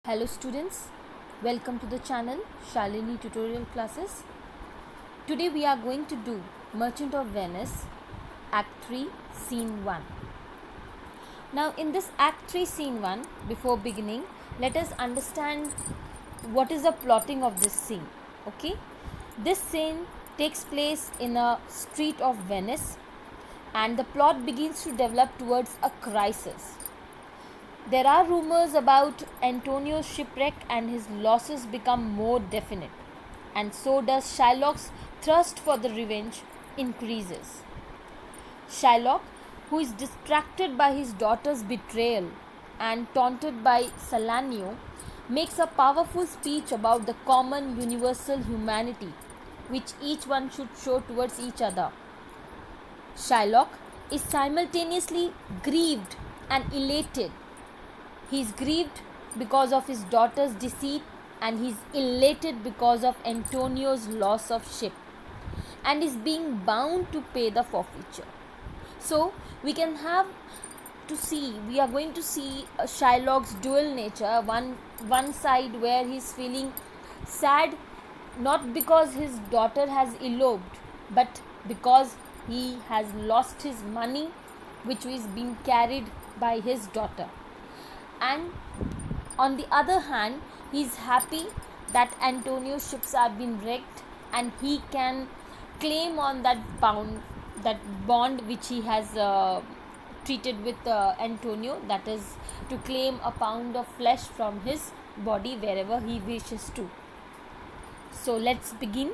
Hello students, welcome to the channel Shalini Tutorial Classes. Today we are going to do Merchant of Venice Act 3 Scene 1. Now in this Act 3 Scene 1, before beginning, let us understand what is the plotting of this scene. Okay, this scene takes place in a street of Venice and the plot begins to develop towards a crisis. There are rumors about Antonio's shipwreck and his losses become more definite, and so does Shylock's thirst for the revenge increases. Shylock, who is distracted by his daughter's betrayal and taunted by Salanio, makes a powerful speech about the common universal humanity which each one should show towards each other. Shylock is simultaneously grieved and elated. He is grieved because of his daughter's deceit and he is elated because of Antonio's loss of ship and is being bound to pay the forfeiture. So we are going to see Shylock's dual nature, one side where he is feeling sad not because his daughter has eloped but because he has lost his money which is being carried by his daughter. And on the other hand, he is happy that Antonio's ships are being wrecked and he can claim on that bond which he has treated with Antonio, that is to claim a pound of flesh from his body wherever he wishes to. So let's begin.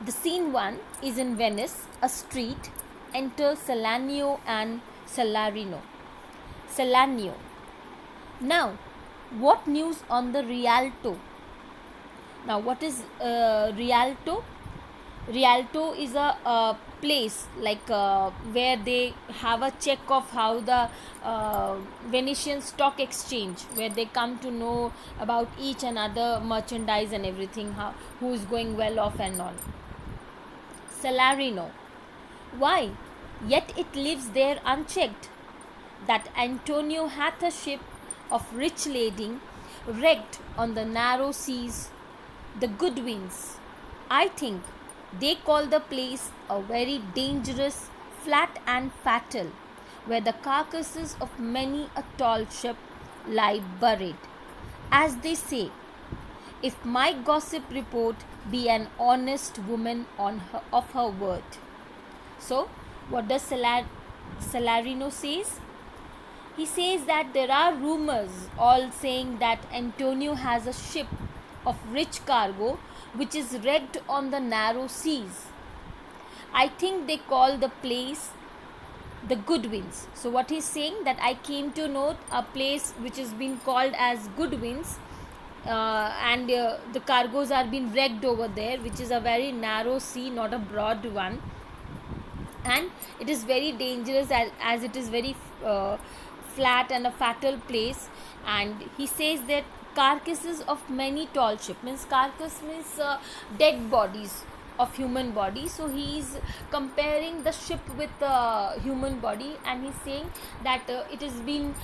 The scene 1 is in Venice, a street. Enter Salanio and Salarino. Salanio. Now, what news on the Rialto? Now, what is Rialto? Rialto is a place where they have a check of how the Venetian stock exchange, where they come to know about each another merchandise and everything, who is going well off and all. Salarino. Why? Yet it lives there unchecked. That Antonio hath a ship of rich lading wrecked on the narrow seas, the Goodwins. I think they call the place a very dangerous, flat and fatal, where the carcasses of many a tall ship lie buried. As they say, if my gossip report be an honest woman of her word. So, what does Salarino says? He says that there are rumors all saying that Antonio has a ship of rich cargo which is wrecked on the narrow seas. I think they call the place the Goodwins. So what he's saying, that I came to know a place which is being called as Goodwins, and the cargoes are being wrecked over there, which is a very narrow sea, not a broad one, and it is very dangerous as it is very flat and a fatal place. And he says that carcasses of many tall ship, means carcass means dead bodies of human body, so he is comparing the ship with the human body, and he's saying that it is being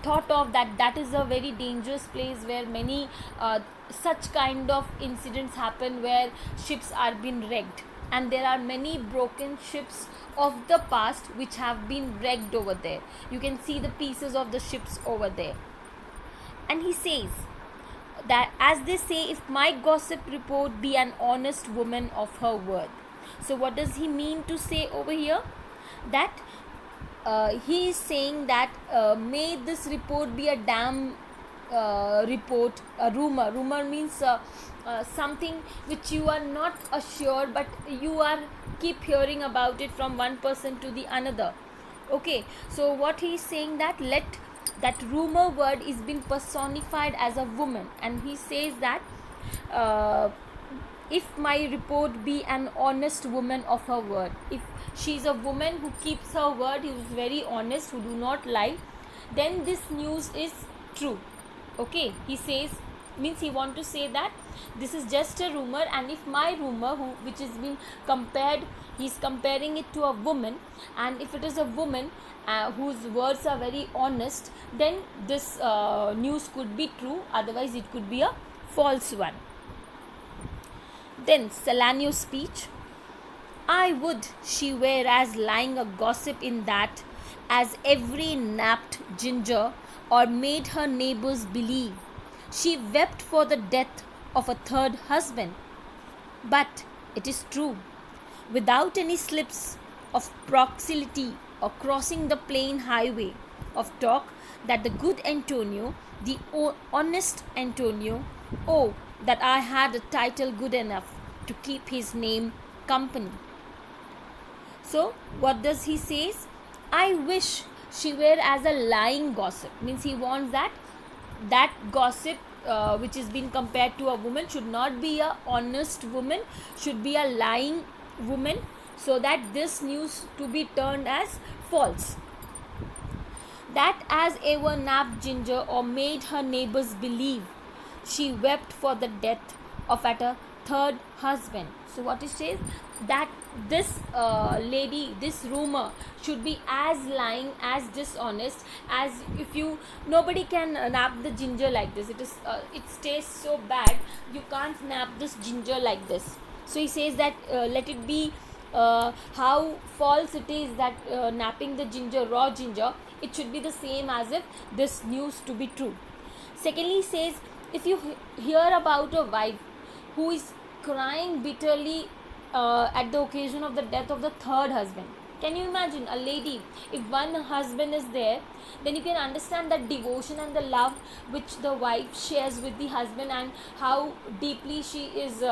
thought of that is a very dangerous place where many such kind of incidents happen, where ships are being wrecked, and there are many broken ships of the past which have been wrecked over there. You can see the pieces of the ships over there. And he says that, as they say, if my gossip report be an honest woman of her word. So what does he mean to say over here? That he is saying that may this report be a damn report, a rumor. Rumor means something which you are not assured, but you are keep hearing about it from one person to the another. Okay, so what he is saying, that let that rumor word is being personified as a woman, and he says that if my report be an honest woman of her word, if she is a woman who keeps her word, who is very honest, who do not lie, then this news is true. Okay, he says means he want to say that this is just a rumor, and if my rumor which is being compared, he's comparing it to a woman, and if it is a woman whose words are very honest, then this news could be true, otherwise it could be a false one. Then Salanio's speech. I would she were as lying a gossip in that, as every napped ginger, or made her neighbours believe. She wept for the death of a third husband. But it is true, without any slips of proximity or crossing the plain highway of talk, that the good Antonio, the honest Antonio, oh, that I had a title good enough to keep his name company. So what does he says? I wish she were as a lying gossip. Means he wants that gossip which is being compared to a woman should not be a honest woman, should be a lying woman, so that this news to be turned as false. That as ever napped ginger or made her neighbors believe, she wept for the death of at a third husband. So what it says, that this lady, this rumor should be as lying, as dishonest, as if you, nobody can nap the ginger like this. It is it tastes so bad, you can't nap this ginger like this. So he says that let it be how false it is, that napping the ginger, raw ginger, it should be the same as if this news to be true. Secondly, he says, if you hear about a wife who is crying bitterly at the occasion of the death of the third husband. Can you imagine a lady, if one husband is there, then you can understand that devotion and the love which the wife shares with the husband, and how deeply she is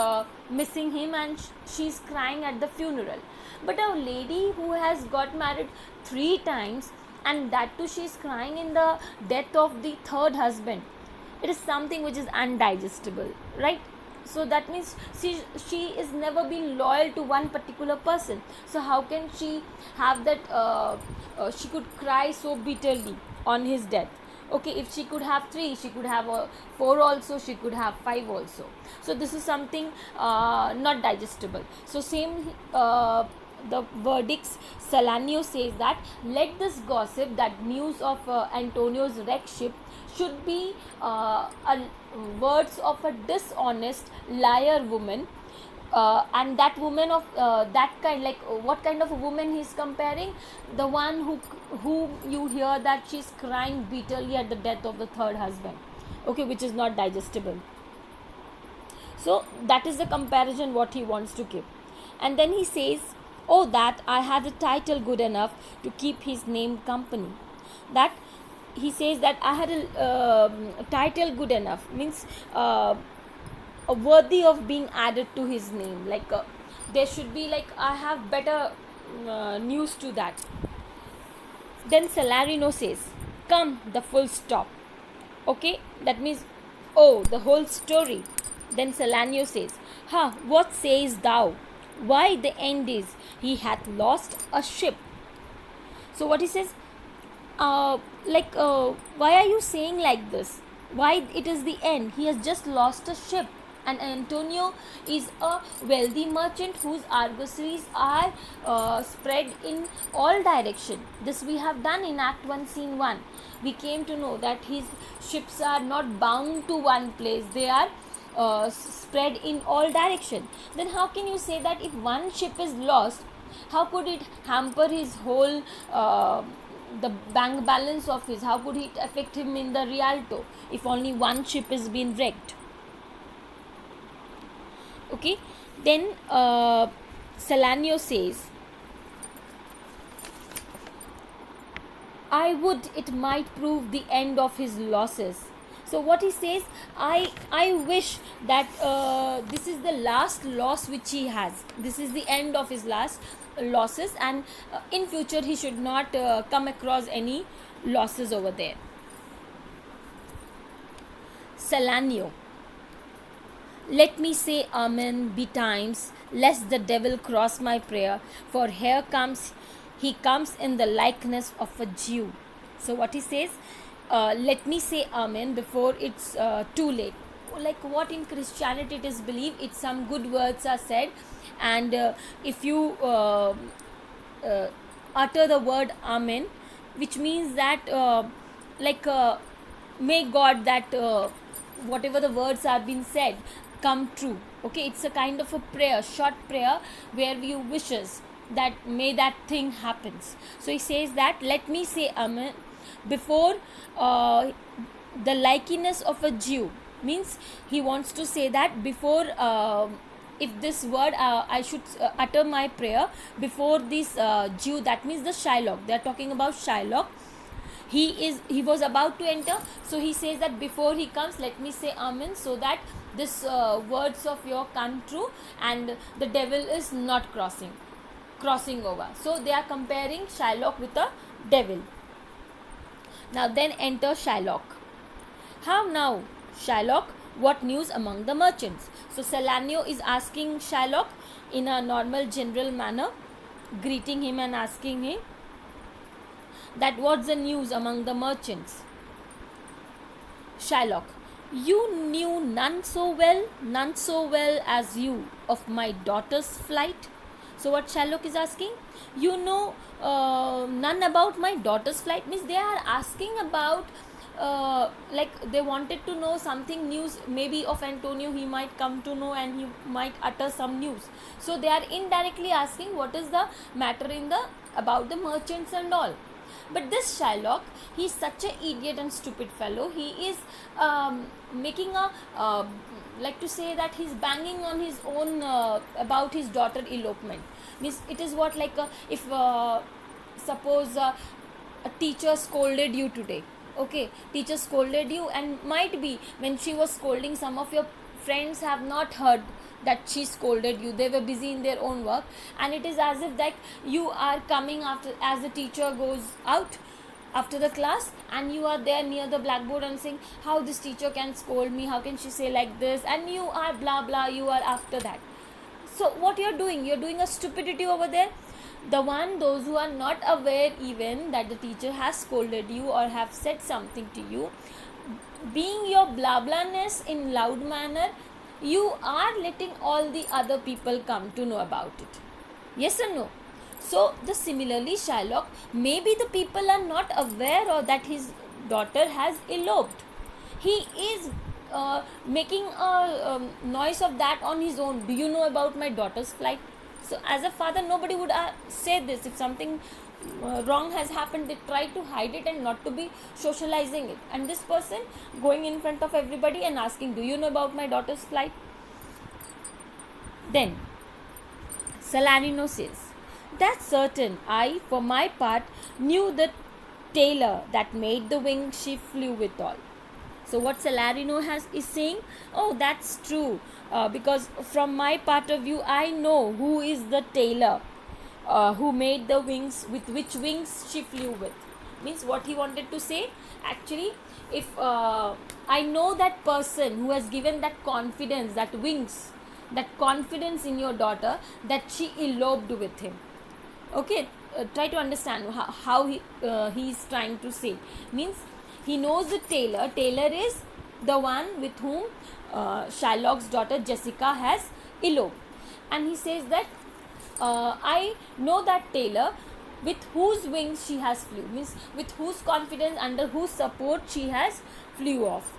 missing him, and she is crying at the funeral. But a lady who has got married 3 times, and that too she is crying in the death of the third husband, it is something which is undigestible, right? So that means she is never been loyal to one particular person. So how can she have that she could cry so bitterly on his death? Okay, if she could have 3, she could have 4 also, she could have 5 also. So this is something not digestible. So same the verdicts, Salanio says that let this gossip, that news of Antonio's wreck ship, should be words of a dishonest liar woman, and that woman of that kind, like what kind of a woman he is comparing? The one who you hear that she is crying bitterly at the death of the third husband, okay, which is not digestible. So that is the comparison what he wants to give. And then he says, oh, that I had a title good enough to keep his name company. That he says that I had a title good enough, means worthy of being added to his name, like there should be, like I have better news to that. Then Salarino says, come, the full stop. Okay, that means, oh, the whole story. Then Salanio says, ha, what sayest thou? Why, the end is, he hath lost a ship. So what he says, why are you saying like this? Why it is the end? He has just lost a ship. And Antonio is a wealthy merchant whose argosies are spread in all direction. This we have done in Act 1, Scene 1. We came to know that his ships are not bound to one place. They are spread in all direction. Then how can you say that if one ship is lost, how could it hamper his whole the bank balance of his? How could it affect him in the Rialto if only one ship is being wrecked? Okay, then Salanio says, I would it might prove the end of his losses. So what he says, I wish that this is the last loss which he has. This is the end of his last losses, and in future he should not come across any losses over there. Salanio, let me say amen betimes, lest the devil cross my prayer, for here comes he comes in the likeness of a Jew. So what he says, let me say amen before it's too late. like what in Christianity it is believed, it's some good words are said, and if you uh, utter the word amen, which means that like may God that whatever the words are being said come true. Okay, it's a kind of a prayer, short prayer, where you wishes that may that thing happens. So he says that let me say amen before the likeness of a Jew, means he wants to say that before if this word I should utter my prayer before this Jew, that means the Shylock, they are talking about Shylock. He was about to enter, so he says that before he comes let me say amen, so that this words of your come true and the devil is not crossing over. So they are comparing Shylock with a devil. Now then enter Shylock. How now, Shylock? What news among the merchants? So Salanio is asking Shylock in a normal general manner, greeting him and asking him that what's the news among the merchants. Shylock, you knew none so well as you of my daughter's flight. So what Shylock is asking, you know none about my daughter's flight, means they are asking about like they wanted to know something news maybe of Antonio, he might come to know and he might utter some news. So they are indirectly asking what is the matter in the about the merchants and all. But this Shylock, he is such an idiot and stupid fellow. He is making a like to say that he's banging on his own about his daughter elopement. Means it is what like if suppose a teacher scolded you today. Okay, teacher scolded you, and might be when she was scolding, some of your friends have not heard that she scolded you, they were busy in their own work, and it is as if that you are coming after as the teacher goes out after the class, and you are there near the blackboard and saying how this teacher can scold me, how can she say like this, and you are blah blah, you are after that. So what you're doing a stupidity over there. Those who are not aware even that the teacher has scolded you or have said something to you, being your blah blahness in loud manner, you are letting all the other people come to know about it. Yes or no? So the similarly Shylock, maybe the people are not aware or that his daughter has eloped. He is making a noise of that on his own. Do you know about my daughter's flight? So as a father, nobody would say this. If something wrong has happened, they try to hide it and not to be socializing it. And this person going in front of everybody and asking, do you know about my daughter's flight? Then Salarino says, that's certain. I, for my part, knew the tailor that made the wing she flew withal. So what Salarino is saying, oh, that's true, because from my part of view, I know who is the tailor who made the wings, with which wings she flew with. Means what he wanted to say, actually, if I know that person who has given that confidence, that wings, that confidence in your daughter, that she eloped with him. Okay, try to understand how he is trying to say. Means he knows the tailor. Tailor is the one with whom Shylock's daughter Jessica has eloped. And he says that I know that tailor with whose wings she has flew. Means with whose confidence, under whose support she has flew off.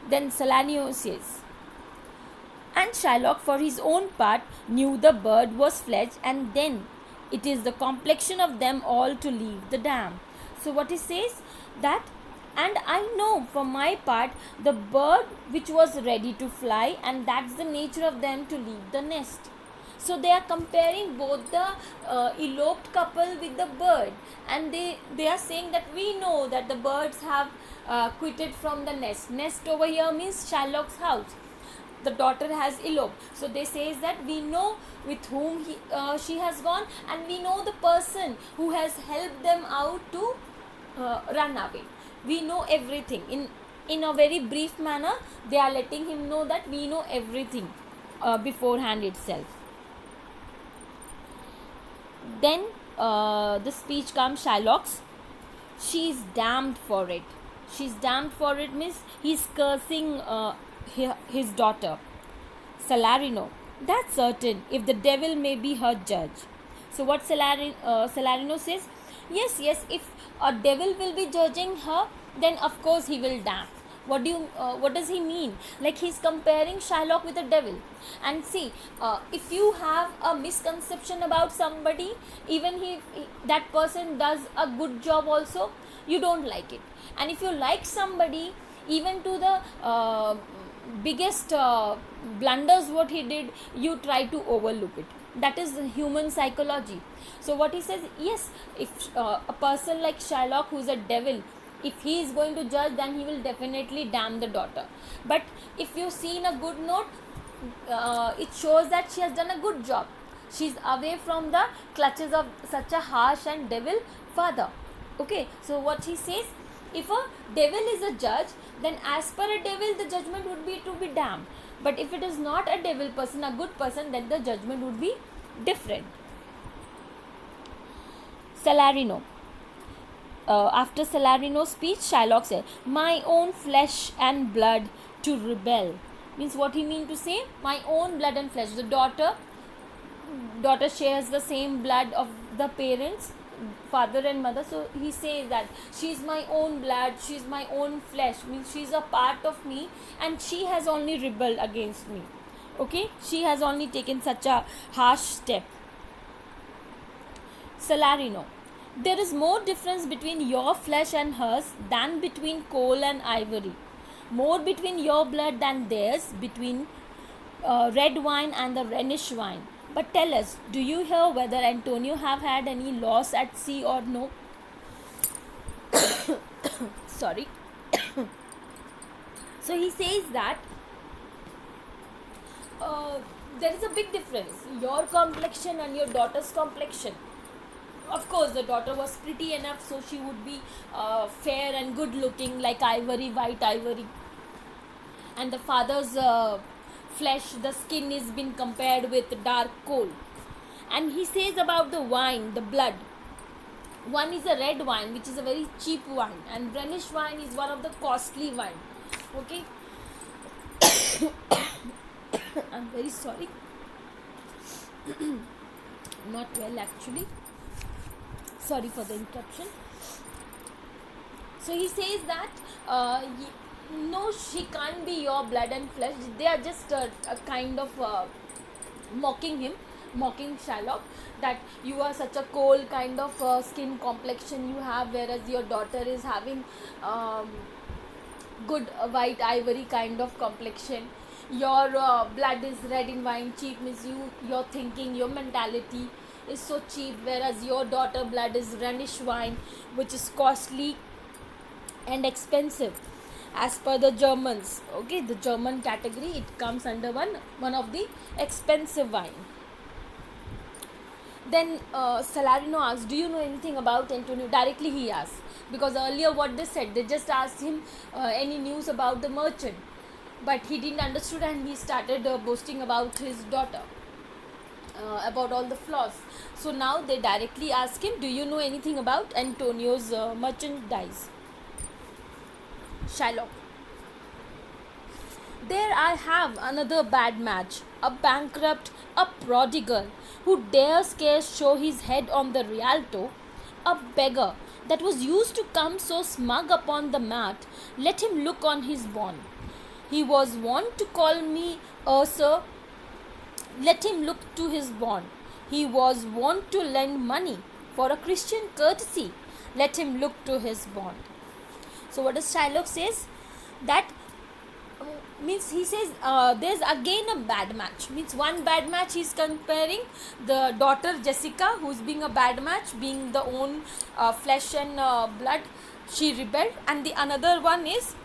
Then Salanio says, and Shylock for his own part knew the bird was fledged, and then it is the complexion of them all to leave the dam. So what he says that, and I know for my part the bird which was ready to fly, and that's the nature of them to leave the nest. So they are comparing both the eloped couple with the bird, and they are saying that we know that the birds have quitted from the nest. Nest over here means Shylock's house. The daughter has eloped, so they says that we know with whom she has gone, and we know the person who has helped them out to run away. We know everything. In a very brief manner, they are letting him know that we know everything beforehand itself. Then the speech comes Shylock's. She is damned for it. She's damned for it means he's cursing his daughter. Salarino. That's certain, if the devil may be her judge. So what Salarino says? Yes, yes, if a devil will be judging her, then of course he will damn. What does he mean? Like he's comparing Shylock with a devil. And see, if you have a misconception about somebody, even that person does a good job also, you don't like it. And if you like somebody, even to the biggest blunders what he did, you try to overlook it. That is human psychology. So what he says, yes, if a person like Shylock, who's a devil, if he is going to judge, then he will definitely damn the daughter. But if you see in a good note, it shows that she has done a good job. She's away from the clutches of such a harsh and devil father. Okay, so what he says, if a devil is a judge, then as per a devil the judgment would be to be damned. But if it is not a devil person, a good person, then the judgment would be different. Salarino. After Salarino's speech, Shylock said, "My own flesh and blood to rebel." Means what he mean to say? My own blood and flesh. The daughter shares the same blood of the parents, father and mother. So he says that she's my own blood, she's my own flesh, means she's a part of me, and she has only rebelled against me. Okay, she has only taken such a harsh step. Salarino. There is more difference between your flesh and hers than between coal and ivory. More between your blood than theirs, between red wine and the Rhenish wine. But tell us, do you hear whether Antonio have had any loss at sea or no? Sorry. So he says that there is a big difference. Your complexion and your daughter's complexion. Of course, the daughter was pretty enough, so she would be fair and good looking, like ivory, white ivory. And the father's flesh, the skin is been compared with dark coal. And he says about the wine, the blood. One is a red wine, which is a very cheap wine, and Rhenish wine is one of the costly wine. Okay. I'm very sorry. Not well actually. Sorry for the interruption. So he says that no, she can't be your blood and flesh. They are just a kind of mocking him, mocking Shylock, that you are such a cold kind of skin complexion you have, whereas your daughter is having good white ivory kind of complexion. Your blood is red in wine, cheap means your thinking, your mentality is so cheap, whereas your daughter blood is Rhenish wine, which is costly and expensive as per the Germans. Okay, the German category, it comes under one of the expensive wine. Then Salarino asks, do you know anything about Antonio? Directly he asks, because earlier what they said, they just asked him any news about the merchant, but he didn't understood, and he started boasting about his daughter, about all the flaws. So now they directly ask him, do you know anything about Antonio's merchandise? Shylock. There I have another bad match, a bankrupt, a prodigal, who dares scarce show his head on the Rialto, a beggar that was used to come so smug upon the mat. Let him look on his bond. He was wont to call me sir. Let him look to his bond. He was wont to lend money for a Christian courtesy. Let him look to his bond. So what does Shylock says? That means he says there's again a bad match. Means one bad match he's comparing the daughter Jessica, who's being a bad match, being the own flesh and blood, she rebelled, and the another one is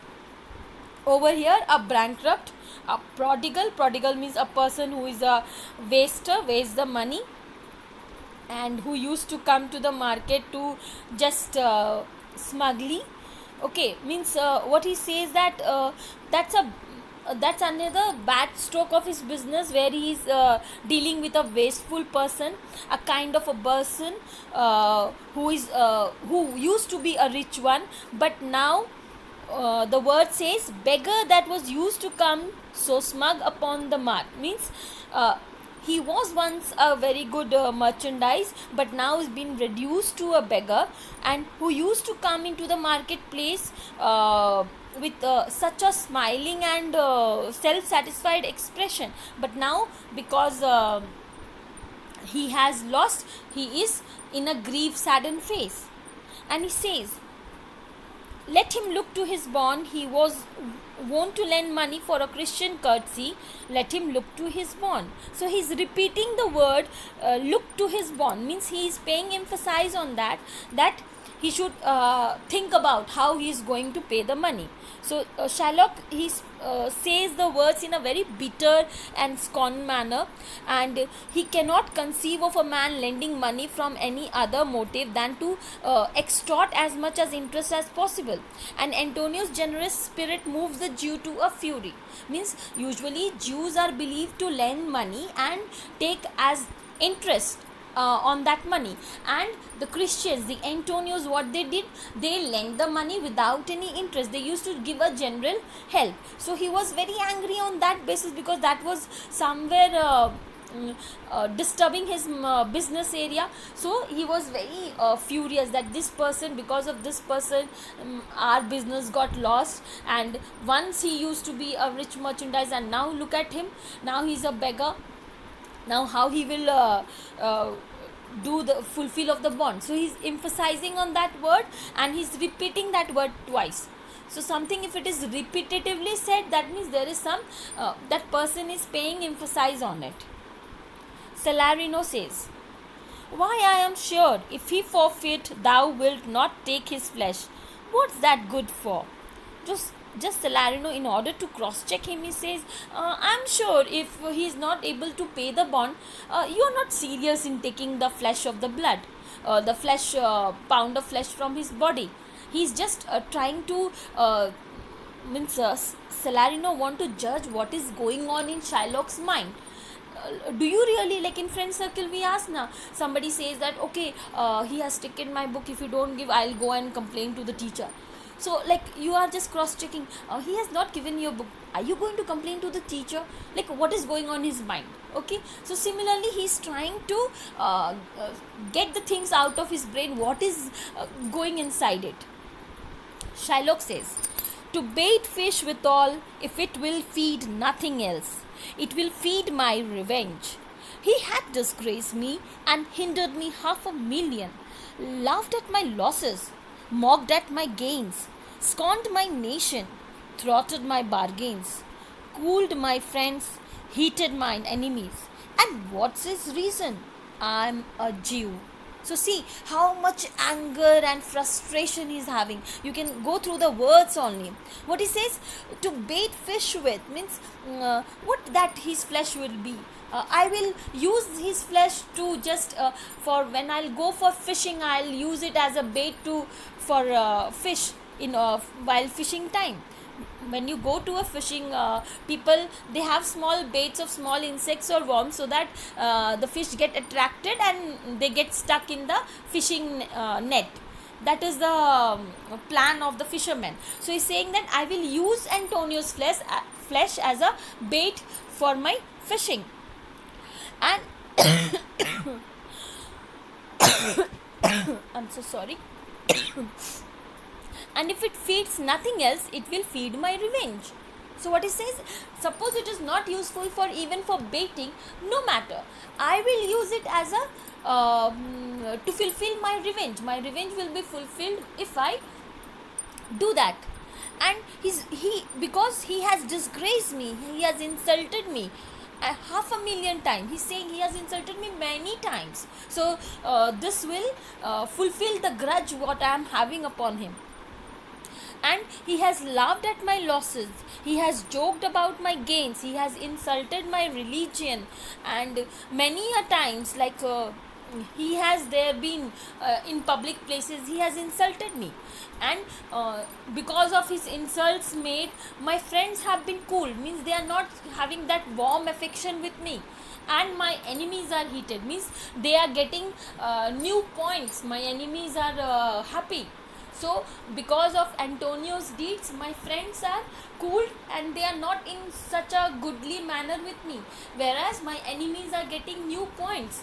over here a bankrupt, a prodigal means a person who is a waster, wastes the money, and who used to come to the market to just smugly. Okay, means what he says that that's another bad stroke of his business, where he is dealing with a wasteful person, a kind of a person who used to be a rich one, but now the word says beggar that was used to come so smug upon the mart, means uh, he was once a very good merchandise, but now has been reduced to a beggar, and who used to come into the marketplace with such a smiling and self-satisfied expression, but now because he has lost, he is in a grief saddened face. And he says, let him look to his bond. He was wont to lend money for a Christian courtesy. Let him look to his bond. So he's repeating the word look to his bond, means he is paying emphasis on that he should think about how he is going to pay the money. So Shylock, he says the words in a very bitter and scorned manner, and he cannot conceive of a man lending money from any other motive than to extort as much as interest as possible. And Antonio's generous spirit moves the Jew to a fury, means usually Jews are believed to lend money and take as interest on that money, and the Christians, the Antonios, what they did, they lent the money without any interest. They used to give a general help. So he was very angry on that basis, because that was somewhere disturbing his business area. So he was very furious that this person, because of this person, our business got lost, and once he used to be a rich merchandise, and now look at him, now he's a beggar. Now how he will do the fulfill of the bond. So he's emphasizing on that word, and he's repeating that word twice. So something, if it is repetitively said, that means there is some that person is paying emphasis on it. Salarino says, why, I am sure if he forfeit, thou wilt not take his flesh. What's that good for? Just Salarino, in order to cross check him, he says, I'm sure if he is not able to pay the bond, you are not serious in taking the flesh of the blood, the flesh, pound of flesh from his body. He's just trying to means Salarino want to judge what is going on in Shylock's mind. Do you really, like in friend circle we ask now, somebody says that okay, he has taken my book, if you don't give, I'll go and complain to the teacher. So like you are just cross checking, he has not given you a book, are you going to complain to the teacher? Like what is going on in his mind? Okay, so similarly he's trying to get the things out of his brain, what is going inside it. Shylock says, to bait fish withal, if it will feed nothing else, it will feed my revenge. He had disgraced me and hindered me 500,000, laughed at my losses, mocked at my gains, scorned my nation, thwarted my bargains, cooled my friends, heated mine enemies. And what's his reason? I'm a Jew. So see how much anger and frustration he's having. You can go through the words only. What he says, to bait fish with, means what that his flesh will be. I will use his flesh to just for when I'll go for fishing, I'll use it as a bait to for fish in while fishing time. When you go to a fishing, people, they have small baits of small insects or worms, so that the fish get attracted and they get stuck in the fishing net. That is the plan of the fisherman. So he's saying that I will use Antonio's flesh as a bait for my fishing. And I'm so sorry. And if it feeds nothing else, it will feed my revenge. So what he says, suppose it is not useful for even for baiting, no matter, I will use it as a to fulfill my revenge. My revenge will be fulfilled if I do that. And he because he has disgraced me, he has insulted me 500,000 times. He's saying he has insulted me many times. So this will fulfill the grudge what I am having upon him. And he has laughed at my losses, he has joked about my gains, he has insulted my religion, and many a times, like he has there been in public places, he has insulted me. And because of his insults made, my friends have been cooled, means they are not having that warm affection with me. And my enemies are heated, means they are getting new points, my enemies are happy. So because of Antonio's deeds, my friends are cooled and they are not in such a goodly manner with me, whereas my enemies are getting new points,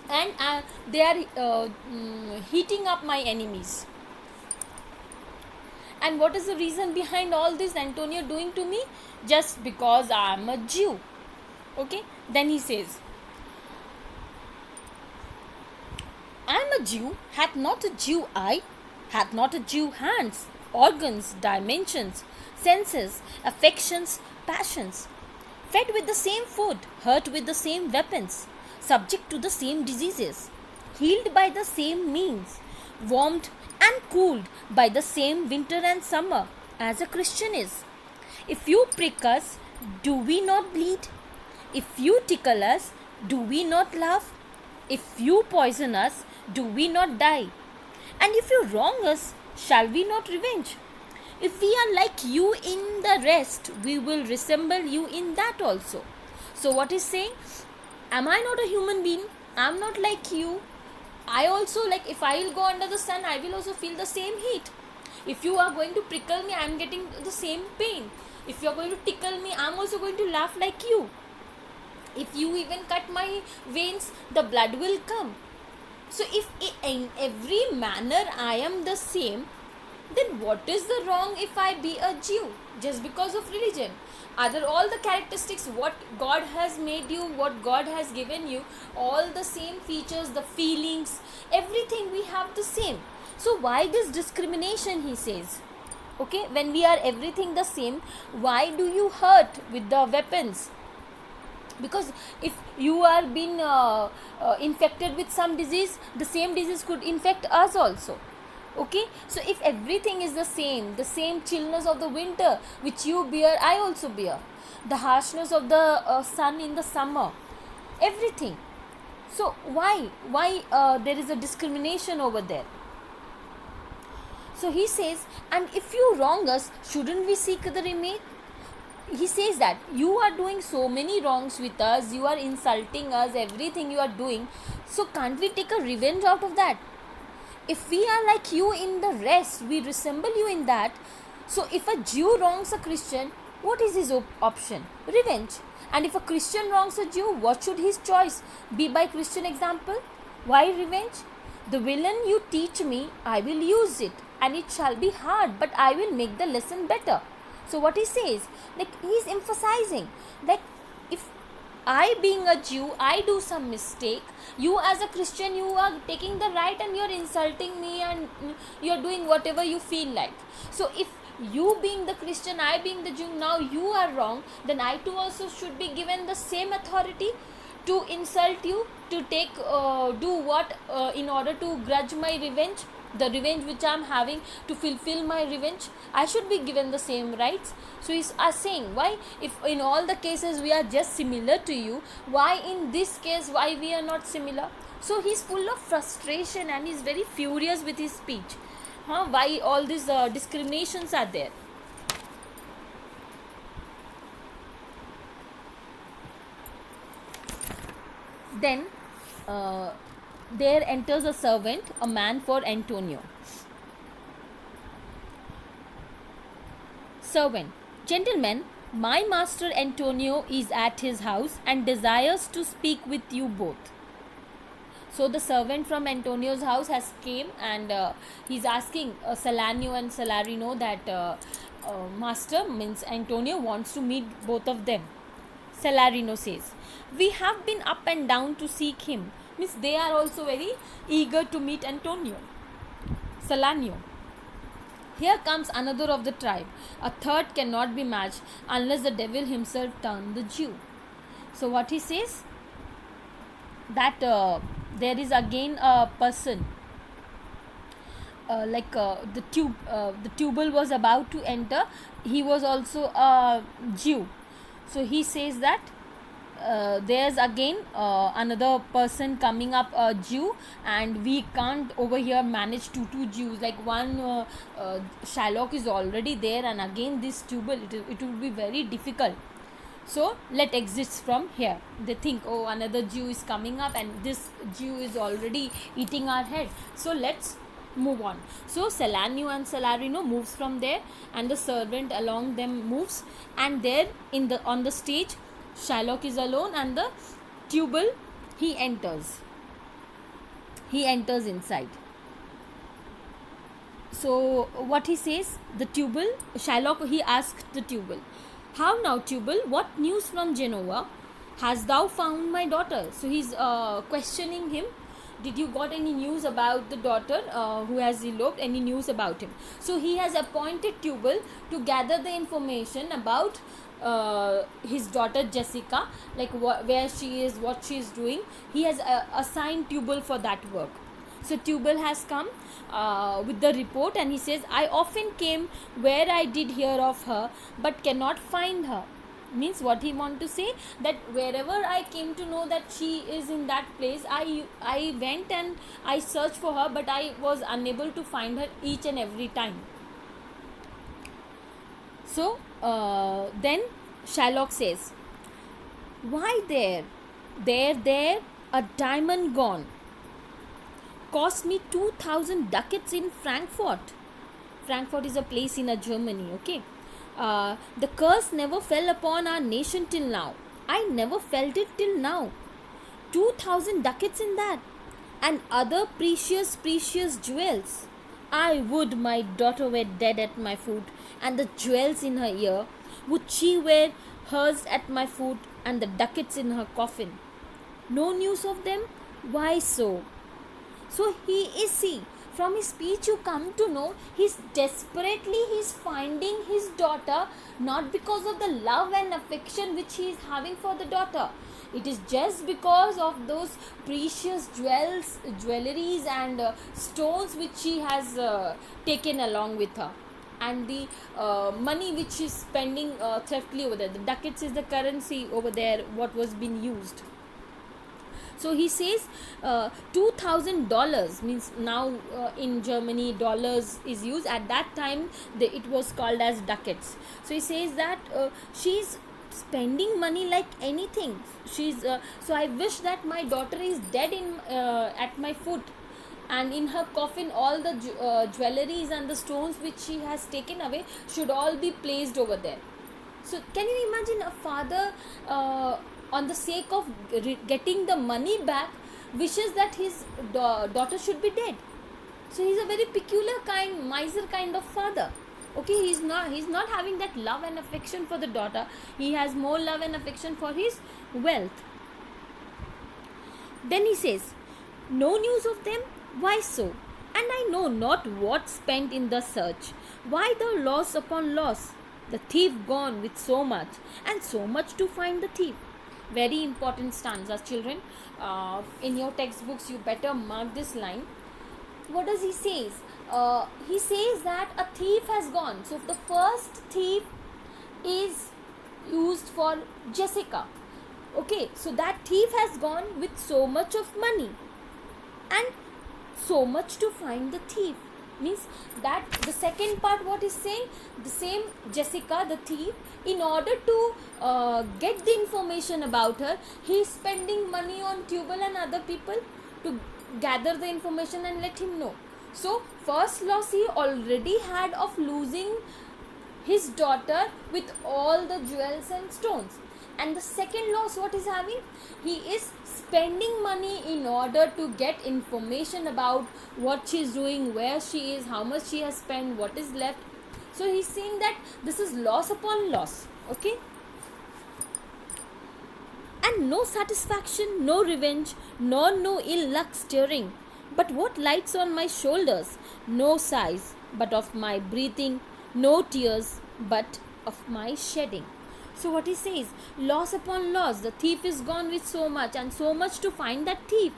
and they are heating up my enemies. And what is the reason behind all this Antonio doing to me? Just because I am a Jew. Okay, then he says, I am a Jew, hath not a Jew eye, hath not a Jew hands, organs, dimensions, senses, affections, passions, fed with the same food, hurt with the same weapons, subject to the same diseases, healed by the same means, warmed and cooled by the same winter and summer, as a Christian is. If you prick us, do we not bleed? If you tickle us, do we not laugh? If you poison us, do we not die? And if you wrong us, shall we not revenge? If we are like you in the rest, we will resemble you in that also. So, what is saying? Am I not a human being? I am not like you. I also, like, if I will go under the sun, I will also feel the same heat. If you are going to prickle me, I am getting the same pain. If you are going to tickle me, I am also going to laugh like you. If you even cut my veins, the blood will come. So if in every manner I am the same, then what is the wrong if I be a Jew just because of religion? Other all the characteristics, what God has made you, what God has given you, all the same features, the feelings, everything we have the same. So why this discrimination, he says? Okay, when we are everything the same, why do you hurt with the weapons? Because if you are being infected with some disease, the same disease could infect us also. Okay, so if everything is the same chillness of the winter which you bear, I also bear, the harshness of the sun in the summer, everything. So why there is a discrimination over there? So he says, and if you wrong us, shouldn't we seek the remedy? He says that you are doing so many wrongs with us, you are insulting us, everything you are doing, so can't we take a revenge out of that? If we are like you in the rest, we resemble you in that. So if a Jew wrongs a Christian, what is his option? Revenge. And if a Christian wrongs a Jew, what should his choice be? By Christian example? Why revenge? The villain you teach me, I will use it, and it shall be hard, but I will make the lesson better. So what he says, like, he is emphasizing that if I being a Jew, I do some mistake, you as a Christian, you are taking the right and you are insulting me and you are doing whatever you feel like. So if you being the Christian, I being the Jew, now you are wrong, then I too also should be given the same authority to insult you, to take do what in order to grudge my revenge, the revenge which I am having, to fulfill my revenge, I should be given the same rights. So he's saying, why, if in all the cases we are just similar to you, why in this case why we are not similar? So he's full of frustration and he's very furious with his speech. Why all these discriminations are there? Then there enters a servant, a man for Antonio. Servant, gentlemen, my master Antonio is at his house and desires to speak with you both. So the servant from Antonio's house has came and he's asking Salanio and Salarino that master, means Antonio, wants to meet both of them. Salarino says, we have been up and down to seek him. Means they are also very eager to meet Antonio. Salanio, here comes another of the tribe. A third cannot be matched unless the devil himself turn the Jew. So what he says? That there is again a person, the Tubal was about to enter. He was also a Jew. So he says that there's again another person coming up, a Jew, and we can't over here manage two Jews, like one Shylock is already there, and again this Tubal, it will be very difficult. So let exist from here. They think, oh, another Jew is coming up and this Jew is already eating our head, so let's move on. So Salanio and Salarino moves from there, and the servant along them moves, and there in the on the stage, Shylock is alone, and the Tubal, he enters. He enters inside. So what he says, the Tubal, Shylock, he asked the Tubal, "How now, Tubal? What news from Genoa? Hast thou found my daughter?" So he's questioning him. Did you got any news about the daughter who has eloped? Any news about him? So he has appointed Tubal to gather the information about his daughter Jessica, like where she is, what she is doing. He has assigned Tubal for that work. So Tubal has come with the report, and he says, "I often came where I did hear of her, but cannot find her." Means what he want to say, that wherever I came to know that she is in that place, I went and I searched for her, but I was unable to find her each and every time. So then Shylock says, "Why there, a diamond gone. Cost me 2000 ducats in Frankfurt." Frankfurt is a place in Germany, okay. The curse never fell upon our nation till now. I never felt it till now. 2000 ducats in that, and other precious jewels. I would my daughter were dead at my foot, and the jewels in her ear. Would she wear hers at my foot, and the ducats in her coffin? No news of them? Why so? So he is, see, from his speech you come to know he's finding his daughter, not because of the love and affection which he is having for the daughter. It is just because of those precious jewelries and stones which she has taken along with her, and the money which she's spending thriftily over there. The ducats is the currency over there what was being used. So he says $2,000, means now in Germany dollars is used. At that time it was called as ducats. So he says that she's spending money like anything. She's so I wish that my daughter is dead in at my foot, and in her coffin all the jewelries and the stones which she has taken away should all be placed over there. So can you imagine a father on the sake of getting the money back wishes that his daughter should be dead? So he's a very peculiar kind, miser kind of father. Okay, he's not having that love and affection for the daughter. He has more love and affection for his wealth. Then he says, "No news of them? Why so? And I know not what spent in the search. Why the loss upon loss? The thief gone with so much, and so much to find the thief." Very important stanza, children. In your textbooks, you better mark this line. What does he say? He says that a thief has gone. So the first thief is used for Jessica. Okay, so that thief has gone with so much of money, and so much to find the thief. Means that the second part, what is saying, the same Jessica, the thief, in order to get the information about her, he is spending money on Tubal and other people to gather the information and let him know. So first loss he already had of losing his daughter with all the jewels and stones, and the second loss what is having, he is spending money in order to get information about what she is doing, where she is, how much she has spent, what is left. So he's saying that this is loss upon loss. Okay, and no satisfaction, no revenge, nor no ill luck stirring. But what lights on my shoulders? No sighs, but of my breathing, no tears, but of my shedding. So what he says, loss upon loss, the thief is gone with so much, and so much to find that thief,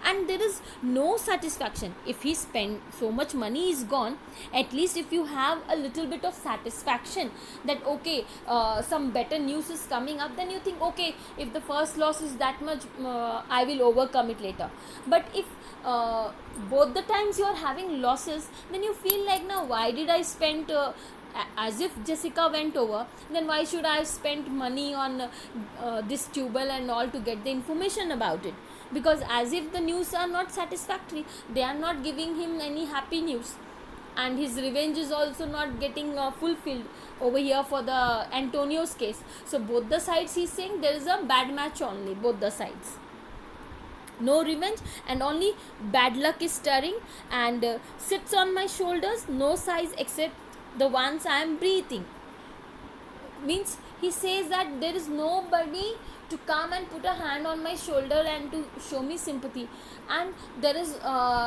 and there is no satisfaction. If he spent so much money is gone, at least if you have a little bit of satisfaction that okay, some better news is coming up, then you think okay, if the first loss is that much, I will overcome it later. But if both the times you are having losses, then you feel like, now why did I spend as if Jessica went over, then why should I have spent money on this Tubal and all to get the information about it? because as if the news are not satisfactory, they are not giving him any happy news, and his revenge is also not getting fulfilled over here for the Antonio's case. So both the sides, he's saying there is a bad match only, both the sides. No revenge, and only bad luck is stirring, and sits on my shoulders, no sighs except the ones I am breathing. Means he says that there is nobody to come and put a hand on my shoulder and to show me sympathy, and there is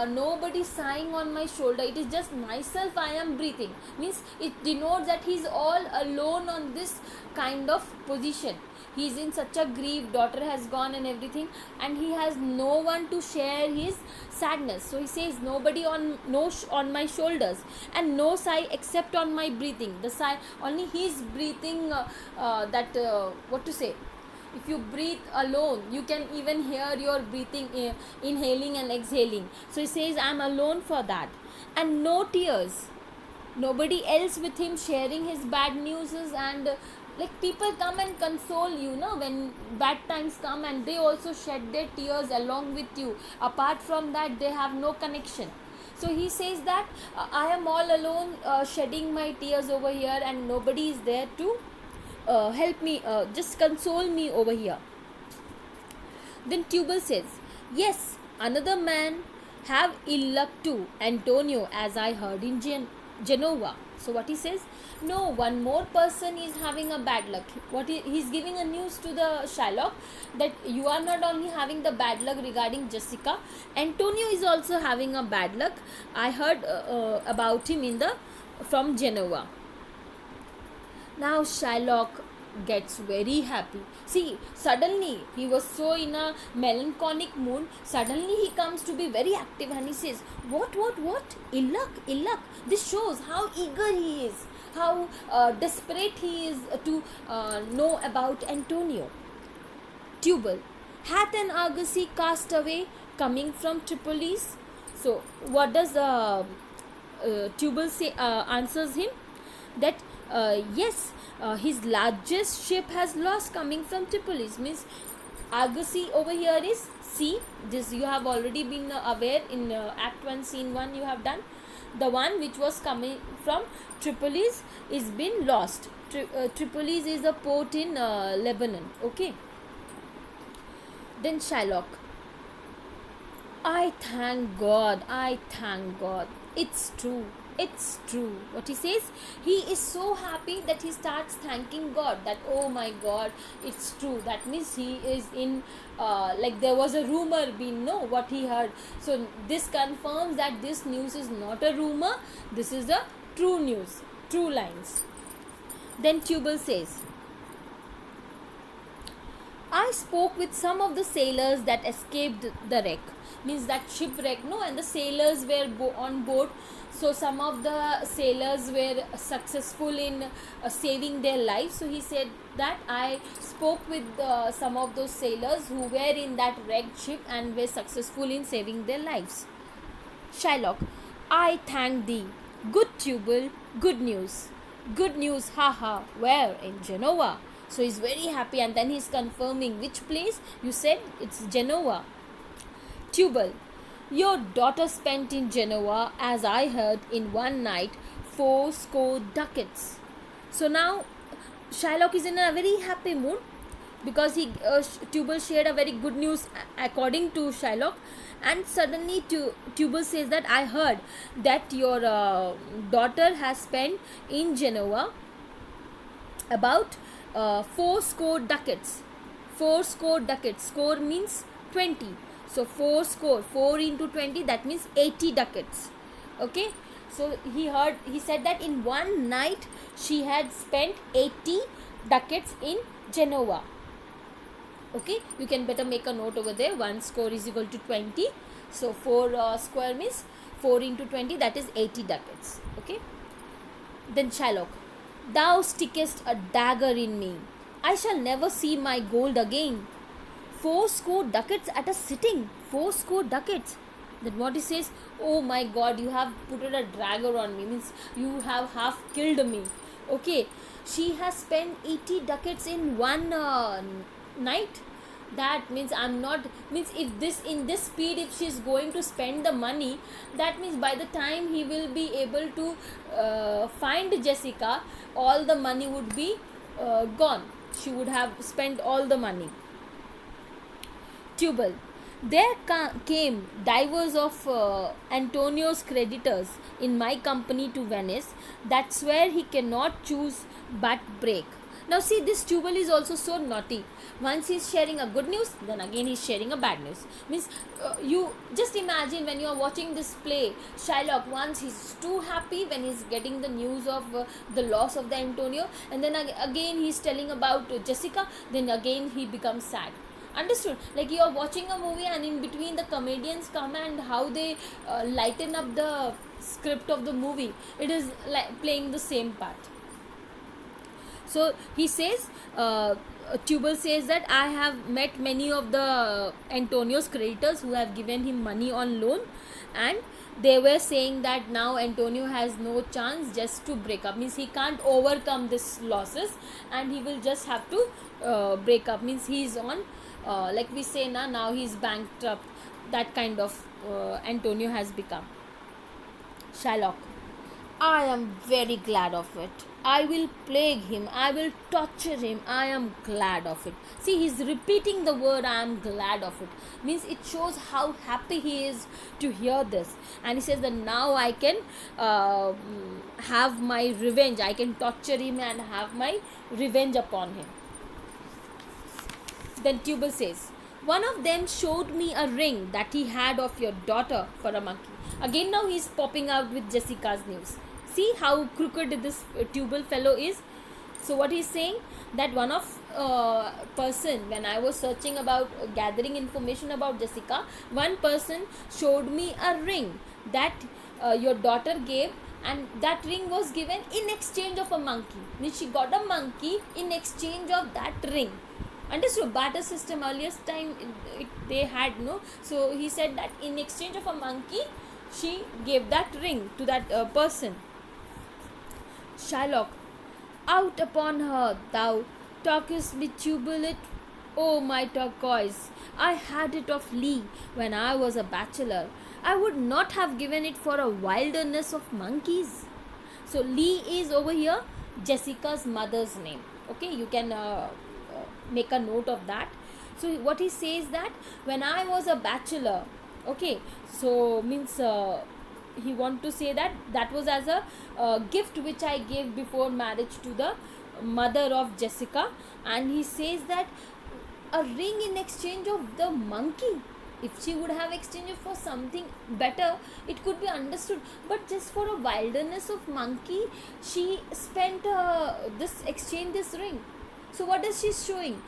nobody sighing on my shoulder, it is just myself I am breathing. Means it denotes that he is all alone on this kind of position. He is in such a grief, daughter has gone and everything, and he has no one to share his sadness. So he says nobody on my shoulders, and no sigh except on my breathing. The sigh only, he is breathing what to say, if you breathe alone, you can even hear your breathing, inhaling and exhaling. So he says I am alone for that. And no tears, nobody else with him sharing his bad news. And like people come and console you, no, when bad times come, and they also shed their tears along with you. Apart from that, they have no connection. So he says that I am all alone, shedding my tears over here, and nobody is there to help me, just console me over here. Then Tubal says, yes, another man have ill luck too, Antonio, as I heard in Genova. So what he says, no, one more person is having a bad luck. He's giving a news to the Shylock, that you are not only having the bad luck regarding Jessica, Antonio is also having a bad luck. I heard about him from Genova. Now Shylock gets very happy. See, suddenly he was so in a melancholic mood. Suddenly he comes to be very active, and he says, what? Ill luck. This shows how eager he is, how desperate he is to know about Antonio. Tubal, hath an argosy cast away coming from Tripolis? So what does Tubal say? Answers him that yes, his largest ship has lost coming from Tripolis. Means argosy over here is sea. This you have already been aware in Act 1 Scene 1 you have done. The one which was coming from Tripolis is been lost. Tripolis is a port in Lebanon. Okay. Then Shylock, I thank God. It's true. What he says, he is so happy that he starts thanking God, that oh my God, it's true. That means he is in like there was a rumor being, no, what he heard. So this confirms that this news is not a rumor, this is a true news, true lines. Then Tubal says, I spoke with some of the sailors that escaped the wreck. Means that shipwreck, no, and the sailers were on board. So some of the sailors were successful in saving their lives. So he said that I spoke with some of those sailors who were in that wrecked ship and were successful in saving their lives. Shylock, I thank thee. Good Tubal, good news. Good news, haha. Where? In Genova. So he's very happy, and then he's confirming which place. You said it's Genova. Tubal, your daughter spent in Genoa, as I heard, in one night 80 ducats. So now Shylock is in a very happy mood, because Tubal shared a very good news according to Shylock, and suddenly Tubal says that I heard that your daughter has spent in Genoa about 80 ducats. 80 ducats. Score means 20. So 4 into 20, that means 80 ducats. Okay. So he said that in one night she had spent 80 ducats in Genova. Okay. You can better make a note over there. 1 score is equal to 20. So 4 square means 4 into 20, that is 80 ducats. Okay. Then Shylock, thou stickest a dagger in me. I shall never see my gold again. 80 ducats at a sitting. 80 ducats. Then what he says, oh my God, you have put a dagger on me. Means you have half killed me. Okay. She has spent 80 ducats in one night. That means I'm not, means if this, in this speed, if she's going to spend the money, that means by the time he will be able to find Jessica, all the money would be gone. She would have spent all the money. Tubal. There came divers of Antonio's creditors in my company to Venice, that swear he cannot choose but break. Now see, this Tubal is also so naughty. Once he's sharing a good news, then again he's sharing a bad news. Means you just imagine when you are watching this play, Shylock, once he's too happy when he's getting the news of the loss of the Antonio, and then again he's telling about Jessica, then again he becomes sad. Understood? Like you are watching a movie, and in between the comedians come, and how they lighten up the script of the movie, it is like playing the same part. So he says, Tubal says that I have met many of the Antonio's creditors who have given him money on loan, and they were saying that now Antonio has no chance just to break up. Means he can't overcome this losses, and he will just have to break up. Means he's on, like we say now he's bankrupt. That kind of Antonio has become. Shylock. I am very glad of it. I will plague him. I will torture him. I am glad of it. See, he's repeating the word I am glad of it. Means it shows how happy he is to hear this. And he says that now I can have my revenge. I can torture him and have my revenge upon him. Then Tubal says, one of them showed me a ring that he had of your daughter for a monkey. Again now he's popping out with Jessica's news. See how crooked this Tubal fellow is. So what he's saying, that one of person, when I was searching about gathering information about Jessica, one person showed me a ring that your daughter gave, and that ring was given in exchange of a monkey. Means she got a monkey in exchange of that ring. Understood? Barter system, earliest time they had, no. So he said that in exchange of a monkey, she gave that ring to that person. Shylock. Out upon her, thou talkest with Tubulet. Oh, my turquoise, I had it of Lee when I was a bachelor. I would not have given it for a wilderness of monkeys. So Lee is over here Jessica's mother's name. Okay, you can make a note of that. So what he says, that when I was a bachelor, okay, so means he want to say that that was as a gift which I gave before marriage to the mother of Jessica. And he says that a ring in exchange of the monkey. If she would have exchanged it for something better, it could be understood, but just for a wilderness of monkey, she spent this ring. So what is she showing?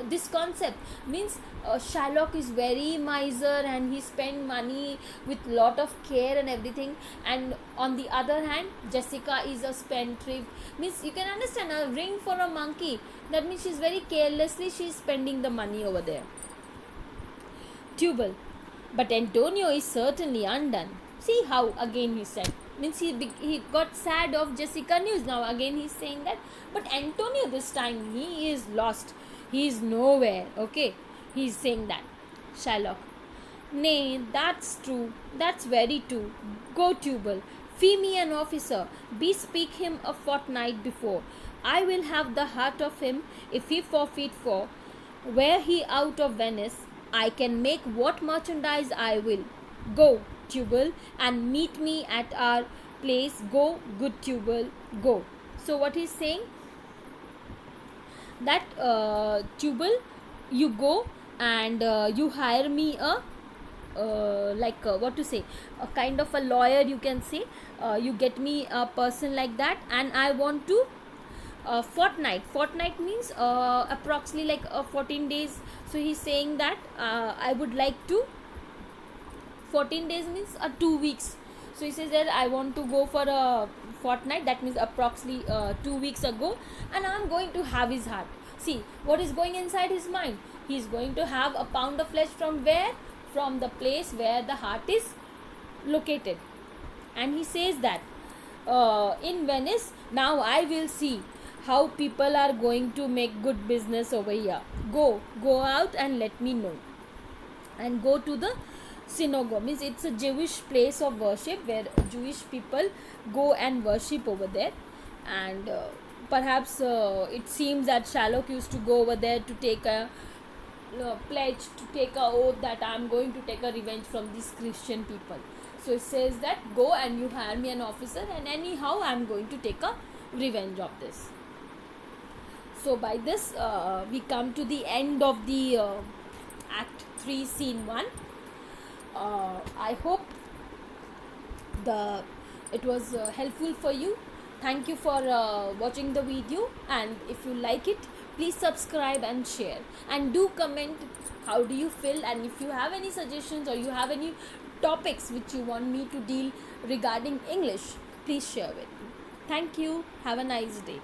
This concept means Shylock is very miser, and he spend money with lot of care and everything, and on the other hand Jessica is a spendthrift. Means you can understand, a ring for a monkey, that means she's very carelessly she's spending the money over there. Tubal. But Antonio is certainly undone. See how again he said, means he got sad of Jessica news. Now again he's saying that, but Antonio this time he is lost. He is nowhere. Okay, he's saying that. Shylock. Nay, that's true. That's very true. Go, Tubal. Fee me an officer. Bespeak him a fortnight before. I will have the heart of him if he forfeit for. Were he out of Venice, I can make what merchandise I will. Go, Tubal, and meet me at our place. Go, good Tubal, go. So what he's saying, that Tubal, you go and you hire me a what to say, a kind of a lawyer, you can say. You get me a person like that, and I want to fortnight means approximately like 14 days. So he's saying that I would like to, 14 days means 2 weeks. So he says that I want to go for a fortnight, that means approximately 2 weeks ago, and I'm going to have his heart. See what is going inside his mind. He is going to have a pound of flesh from where? From the place where the heart is located. And he says that in Venice, now I will see how people are going to make good business over here. Go out and let me know. And go to the synagogue, means it's a Jewish place of worship where Jewish people go and worship over there. And perhaps it seems that Sherlock used to go over there to take a pledge, to take a oath that I'm going to take a revenge from these Christian people. So it says that go and you hire me an officer, and anyhow I'm going to take a revenge of this. So by this we come to the end of the Act 3 Scene 1. I hope it was helpful for you. Thank you for watching the video, and if you like it, please subscribe and share, and do comment how do you feel, and if you have any suggestions or you have any topics which you want me to deal regarding English, please share with me. Thank you. Have a nice day.